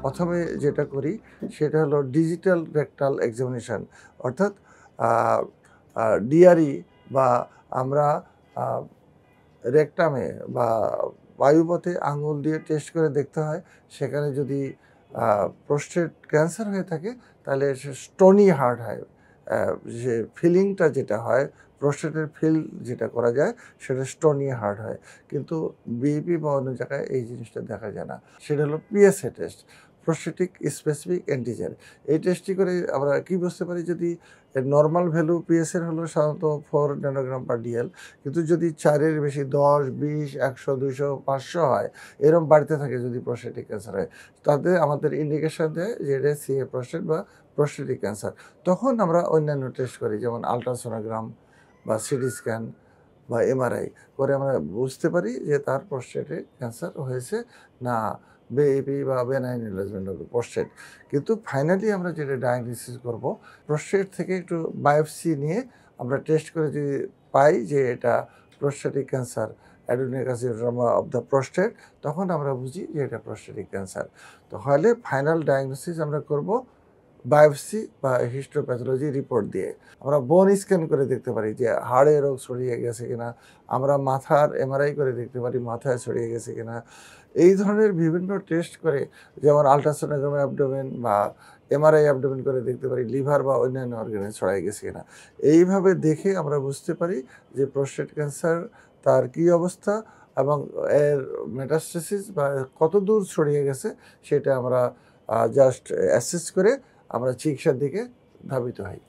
প্রথমে যেটা করি সেটা হলো ডিজিটাল রেকটাল এক্সামিনেশন, অর্থাৎ ডিআরই বা আমরা রেকটামে বা বায়ুপথে আঙুল দিয়ে টেস্ট করে দেখতে হয়। সেখানে যদি প্রোস্টেট ক্যান্সার হয়ে থাকে তাহলে সে স্টোনি হার্ট হয়। যে ফিলিংটা যেটা হয়, প্রোস্টেটের ফিল যেটা করা যায় সেটা স্টোনি হার্ট হয়। কিন্তু বিএপি বা অন্য জায়গায় এই জিনিসটা দেখা যায় না। সেটা হলো পিএসএ টেস্ট, প্রোস্টেটিক স্পেসিফিক অ্যান্টিজেন। এই টেস্টটি করে আমরা কি বুঝতে পারি, যদি নর্মাল ভ্যালু পিএসএর হলো সাধারণত 4 ন্যানোগ্রাম পার ডিএল, কিন্তু যদি 4-এর বেশি 10, 20, 100, 200, 500 হয়, এরকম বাড়তে থাকে যদি প্রোস্টেটিক ক্যান্সার হয়, তাতে আমাদের ইন্ডিকেশন দেয় যে এটা সিএ প্রোস্টেট বা প্রোস্টেটিক ক্যান্সার। তখন আমরা অন্যান্য টেস্ট করি, যেমন আল্ট্রাসোনোগ্রাম বা সিটি স্ক্যান বা এমআরআই করে আমরা বুঝতে পারি যে তার প্রোস্টেটে ক্যান্সার হয়েছে না বিএপি বা benign enlargement of the prostate. কিন্তু ফাইনালি আমরা যেটা ডায়াগনোসিস করব, প্রোস্টেট থেকে একটু বায়োপসি নিয়ে আমরা টেস্ট করে যদি পাই যে এটা prostatic cancer, adenocarcinoma of the prostate, তখন আমরা বুঝি যে এটা প্রোস্টেটিক ক্যান্সার। তো হলে ফাইনাল ডায়াগনোসিস আমরা করব বায়োপসি বা হিস্টোপ্যাথোলজি রিপোর্ট দিয়ে। আমরা বোন স্ক্যান করে দেখতে পারি যে হাড়ে রোগ ছড়িয়ে গেছে কিনা, আমরা মাথার এমআরআই করে দেখতে পারি মাথায় ছড়িয়ে গেছে কিনা। এই ধরনের বিভিন্ন টেস্ট করে, যেমন আল্ট্রাসোনোগ্রাম অ্যাবডোমেন বা এমআরআই অ্যাবডোমেন করে দেখতে পারি লিভার বা অন্যান্য অর্গানে ছড়িয়ে গেছে কিনা। এইভাবে দেখে আমরা বুঝতে পারি যে প্রোস্টেট ক্যান্সার তার কী অবস্থা এবং এর মেটাস্টেসিস বা কত দূর ছড়িয়ে গেছে সেটা আমরা জাস্ট অ্যাসেস করে আমরা চিকিৎসার দিকে ধাবিত হই।